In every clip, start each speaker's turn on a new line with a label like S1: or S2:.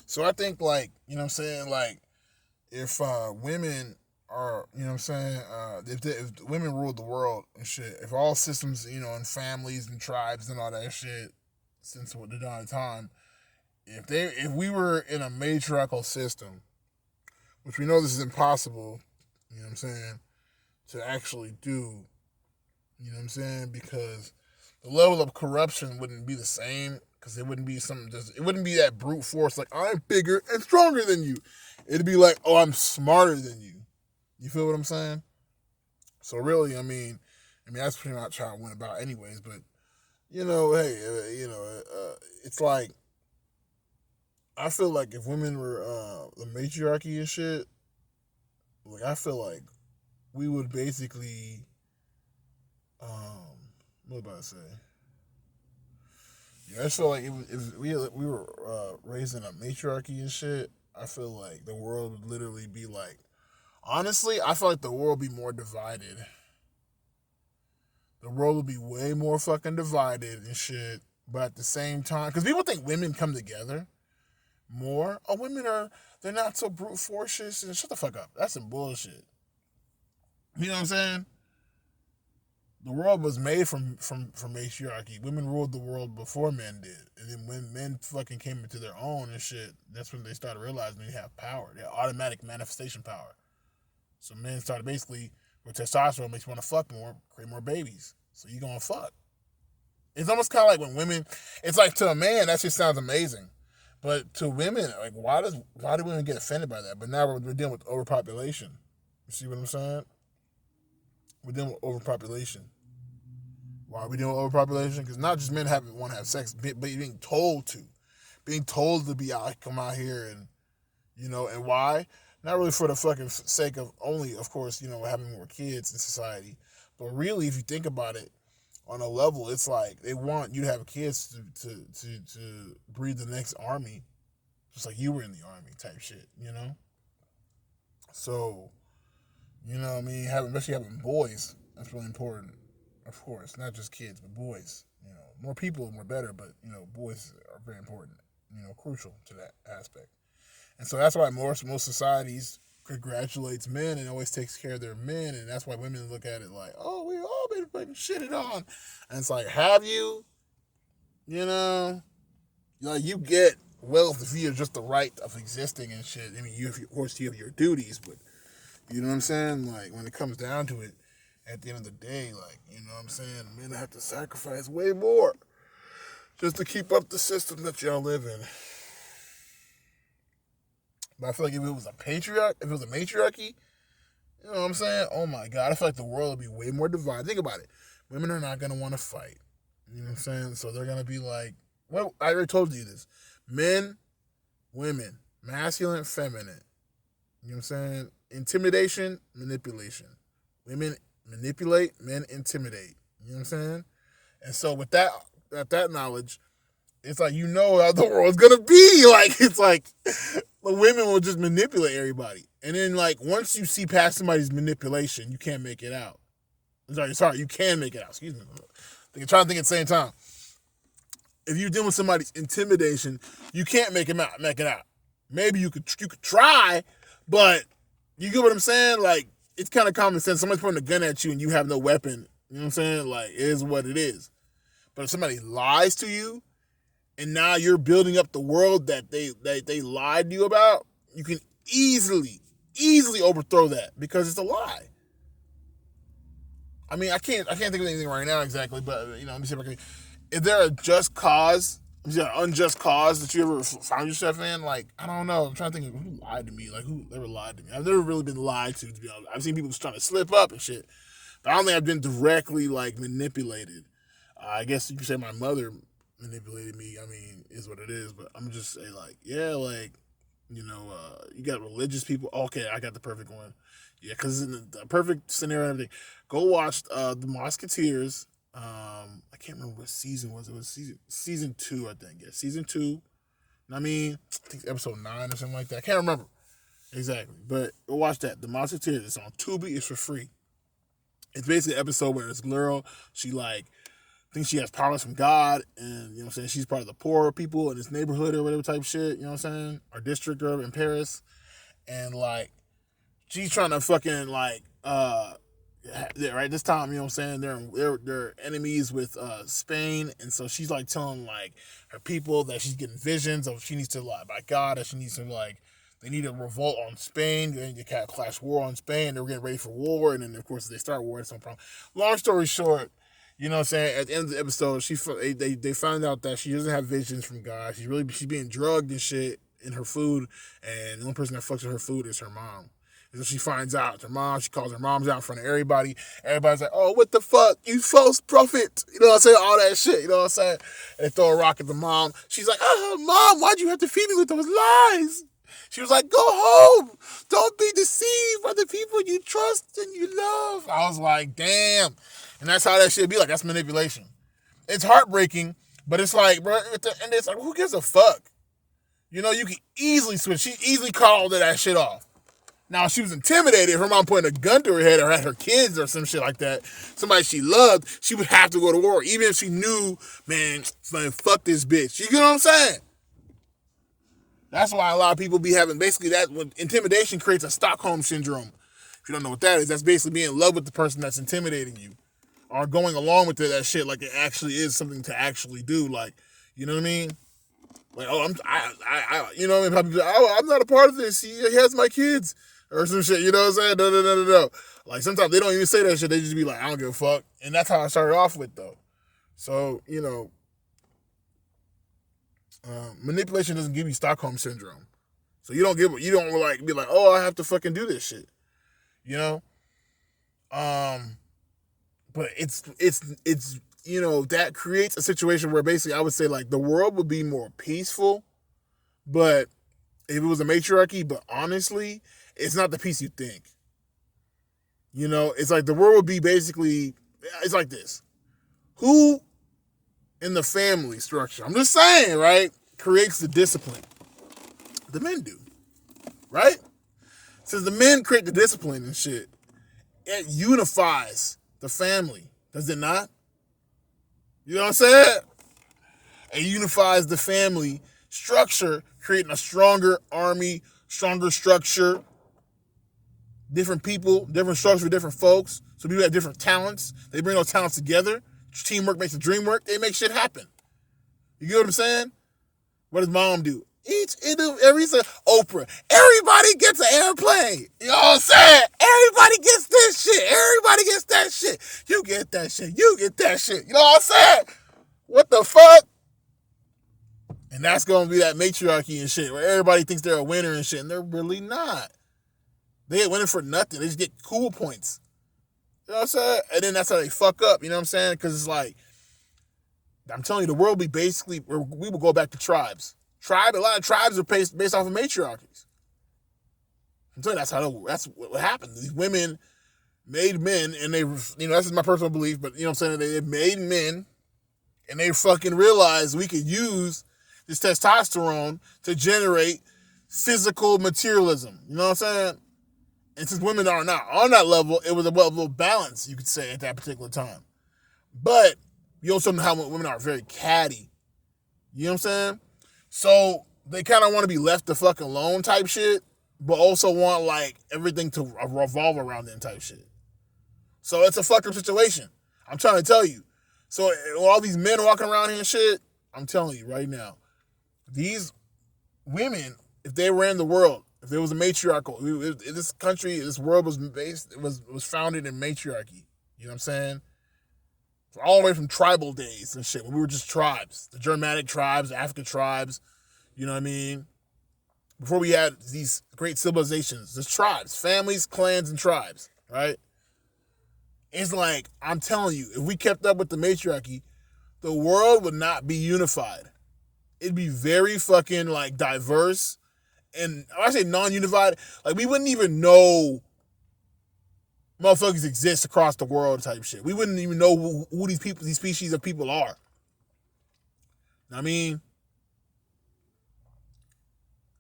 S1: So I think, like, you know what I'm saying, like, if women are, you know what I'm saying, if women ruled the world and shit, if all systems, and families and tribes and all that shit, since the dawn of time, if we were in a matriarchal system, which we know this is impossible, you know what I'm saying, to actually do, you know what I'm saying, because the level of corruption wouldn't be the same, because it wouldn't be something just, it wouldn't be that brute force like I'm bigger and stronger than you. It'd be like, oh, I'm smarter than you. You feel what I'm saying? So really, I mean that's pretty much how it went about, anyways. But hey, it's like I feel like if women were the matriarchy and shit, like I feel like we would basically, what was I about to say? Yeah, I feel like if we were raised in a matriarchy and shit, I feel like the world would literally be like. Honestly, I feel like the world would be more divided. The world would be way more fucking divided and shit. But at the same time, because people think women come together more. Oh, they're not so brute forcious and shut the fuck up. That's some bullshit. You know what I'm saying? The world was made from matriarchy. Women ruled the world before men did, and then when men fucking came into their own and shit, that's when they started realizing they have power. They have automatic manifestation power. So men started basically with testosterone makes you want to fuck more, create more babies. So you gonna fuck. It's almost kind of like when women. It's like to a man that just sounds amazing, but to women, like why do women get offended by that? But now we're dealing with overpopulation. You see what I'm saying? We're dealing with overpopulation. Why are we dealing with overpopulation? Because not just men having want to have sex, but being told to be out, come out here, and and why? Not really for the fucking sake of only, of course, having more kids in society, but really, if you think about it, on a level, it's like they want you to have kids to breed the next army, just like you were in the army type shit. So, what I mean, especially having boys, that's really important. Of course, not just kids, but boys. More people, more better, but boys are very important. Crucial to that aspect. And so that's why most societies congratulates men and always takes care of their men, and that's why women look at it like, oh, we've all been fucking shitted on, and it's like, have you? Like you get wealth if you have just the right of existing and shit. I mean, of course you have your duties, but you know what I'm saying? Like when it comes down to it, at the end of the day, like what I'm saying, men have to sacrifice way more just to keep up the system that y'all live in. But I feel like if it was a matriarchy, you know what I'm saying? Oh my God, I feel like the world would be way more divided. Think about it. Women are not gonna want to fight. You know what I'm saying? So they're gonna be like, well, I already told you this. Men, women, masculine, feminine. You know what I'm saying? Intimidation, manipulation. Women manipulate, men intimidate. You know what I'm saying? And so with that knowledge, it's like how the world's gonna be. Like it's like the women will just manipulate everybody, and then like once you see past somebody's manipulation, you can't make it out. Sorry, you can make it out. Excuse me. I'm trying to think at the same time. If you're dealing with somebody's intimidation, you can't make it out. Maybe you could try, but you get what I'm saying? Like it's kind of common sense. Somebody's pointing a gun at you and you have no weapon. You know what I'm saying? Like it is what it is. But if somebody lies to you, and now you're building up the world that they lied to you about, you can easily overthrow that because it's a lie. I mean, I can't think of anything right now exactly, but let me see if I can. Is there a just cause? Is there an unjust cause that you ever found yourself in? Like, I don't know. I'm trying to think of who lied to me. Like, who ever lied to me? I've never really been lied to be honest. I've seen people trying to slip up and shit, but I don't think I've been directly like manipulated. I guess you could say my mother manipulated me. I mean, is what it is. But I'm just say like, yeah, like you got religious people. Okay, I got the perfect one. Yeah, because in the perfect scenario and everything. Go watch the Musketeers. I can't remember what season was. It was season 2, I think. Yeah, season 2. I mean, I think episode 9 or something like that. I can't remember exactly, but go watch that. The Musketeers. It's on Tubi. It's for free. It's basically an episode where this girl, she like thinks she has powers from God, and you know what I'm saying, she's part of the poor people in this neighborhood or whatever type shit, you know what I'm saying? Or district or in Paris. And like she's trying to fucking like right this time, you know what I'm saying, they're enemies with Spain, and so she's like telling like her people that she's getting visions of she needs to like by God that she needs to like they need a revolt on Spain, they need to clash war on Spain, they're getting ready for war, and then of course they start war, it's no problem. Long story short, you know what I'm saying, at the end of the episode they find out that she doesn't have visions from God, she's being drugged and shit in her food, and the only person that fucks with her food is her mom. And so she finds out her mom, she calls her moms out in front of everybody. Everybody's like, oh, what the fuck? You false prophet. You know what I'm saying? All that shit. You know what I'm saying? And they throw a rock at the mom. She's like, oh, Mom, why'd you have to feed me with those lies? She was like, go home. Don't be deceived by the people you trust and you love. I was like, damn. And that's how that shit be like. That's manipulation. It's heartbreaking, but it's like, bro, at the end, it's like, who gives a fuck? You know, you can easily switch. She easily called that shit off. Now, if she was intimidated, if her mom pointed a gun to her head or had her kids or some shit like that, somebody she loved, she would have to go to war, even if she knew, man, fuck this bitch. You get what I'm saying? That's why a lot of people be having, basically, that when intimidation creates a Stockholm syndrome. If you don't know what that is, that's basically being in love with the person that's intimidating you. Or going along with that shit like it actually is something to actually do. Like, you know what I mean? Like, oh, you know what I mean? Oh, I'm not a part of this. He has my kids. Or some shit, you know what I'm saying? No. Like, sometimes they don't even say that shit. They just be like, I don't give a fuck. And that's how I started off with, though. So, you know, manipulation doesn't give you Stockholm syndrome. So you don't like be like, oh, I have to fucking do this shit. You know? But it's you know, that creates a situation where basically I would say like the world would be more peaceful, but if it was a matriarchy, but honestly, it's not the peace you think. You know, it's like the world would be basically, it's like this. Who in the family structure, I'm just saying, right, creates the discipline? The men do, right? Since the men create the discipline and shit, it unifies the family, does it not? You know what I'm saying? It unifies the family structure, creating a stronger army, stronger structure, different people, different structure for different folks. So people have different talents. They bring those talents together. Teamwork makes the dream work. They make shit happen. You get what I'm saying? What does mom do? Every Oprah. Everybody gets an airplane. You know what I'm saying? Everybody gets this shit. Everybody gets that shit. You get that shit. You get that shit. You know what I'm saying? What the fuck? And that's going to be that matriarchy and shit where everybody thinks they're a winner and shit, and they're really not. They ain't winning for nothing. They just get cool points. You know what I'm saying? And then that's how they fuck up. You know what I'm saying? Because it's like, I'm telling you, the world will be basically, we will go back to tribes. A lot of tribes are based off of matriarchies. I'm telling you, that's what happened. These women made men, and they, you know, that's my personal belief, but you know what I'm saying? They made men, and they fucking realized we could use this testosterone to generate physical materialism. You know what I'm saying? And since women are not on that level, it was a level of balance, you could say, at that particular time. But you also know how women are very catty. You know what I'm saying? So they kind of want to be left the fuck alone type shit, but also want like everything to revolve around them type shit. So it's a fucked up situation. I'm trying to tell you. So all these men walking around here and shit, I'm telling you right now, these women, if they ran the world, if it was a matriarchal, this country, this world was based, it was founded in matriarchy. You know what I'm saying? All the way from tribal days and shit, when we were just tribes, the Germanic tribes, the African tribes, you know what I mean? Before we had these great civilizations, there's tribes, families, clans, and tribes, right? It's like, I'm telling you, if we kept up with the matriarchy, the world would not be unified. It'd be very fucking like diverse. And when I say non-unified, like we wouldn't even know motherfuckers exist across the world type shit. We wouldn't even know who these people, these species of people are. I mean,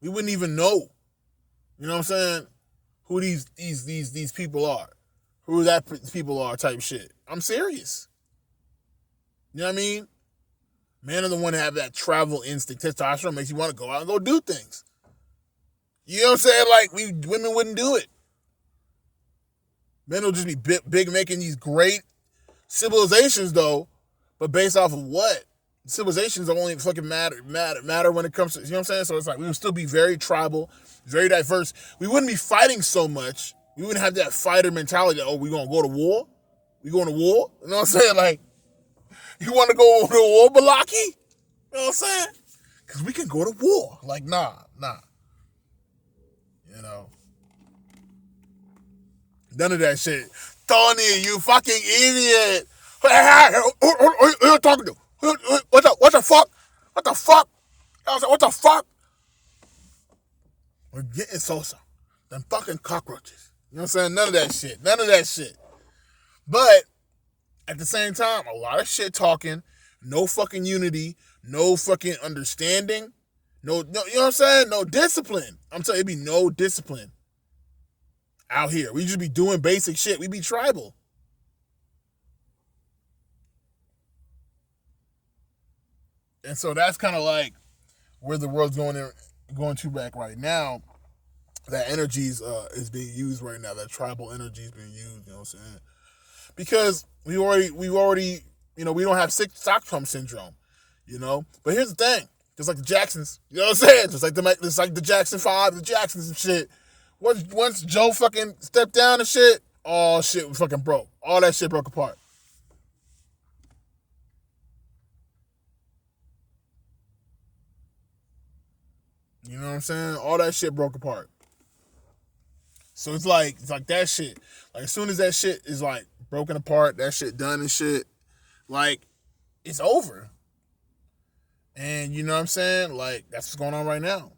S1: we wouldn't even know. You know what I'm saying? Who these people are. Who that people are type shit. I'm serious. You know what I mean? Men are the one that have that travel instinct. Testosterone makes you want to go out and go do things. You know what I'm saying? Like, women wouldn't do it. Men will just be big making these great civilizations, though, but based off of what? Civilizations only fucking matter when it comes to, you know what I'm saying? So it's like we would still be very tribal, very diverse. We wouldn't be fighting so much. We wouldn't have that fighter mentality that, oh, we gonna go to war? We going to war? You know what I'm saying? Like, you want to go to war, Balaki? You know what I'm saying? Because we can go to war. Like, nah. You know? None of that shit. Tony, you fucking idiot. Who you talking to? What the fuck? What the fuck? I was like, what the fuck? We're getting Sosa. Them fucking cockroaches. You know what I'm saying? None of that shit. But at the same time, a lot of shit talking, no fucking unity, no fucking understanding, no, you know what I'm saying? No discipline. I'm telling you, it'd be no discipline out here. We just be doing basic shit. We be tribal. And so that's kind of like where the world's going to back right now. That energy is being used right now. That tribal energy is being used. You know what I'm saying? Because we already, you know, we don't have Stockholm syndrome, you know. But here's the thing: just like the Jacksons, you know what I'm saying? Just like the Jackson 5, the Jacksons and shit. Once Joe fucking stepped down and shit, all shit fucking broke. All that shit broke apart. You know what I'm saying? All that shit broke apart. So it's like that shit. Like as soon as that shit is like broken apart, that shit done and shit, like it's over. And you know what I'm saying? Like that's what's going on right now.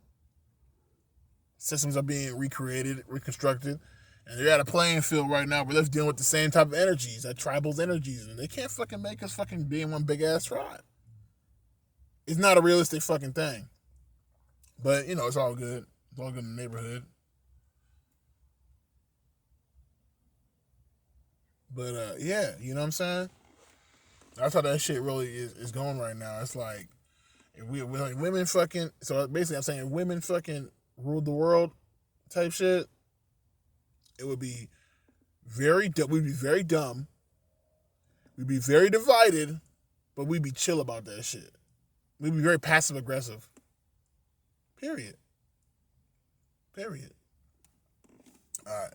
S1: Systems are being recreated, reconstructed, and they're at a playing field right now where they're dealing with the same type of energies, that tribal's energies, and they can't fucking make us fucking be in one big ass tribe. It's not a realistic fucking thing. But, you know, it's all good. It's all good in the neighborhood. But, yeah, you know what I'm saying? That's how that shit really is going right now. It's like, if we like women fucking, so basically I'm saying if women fucking ruled the world type shit, it would be we'd be very dumb. We'd be very divided, but we'd be chill about that shit. We'd be very passive aggressive. Period. All right.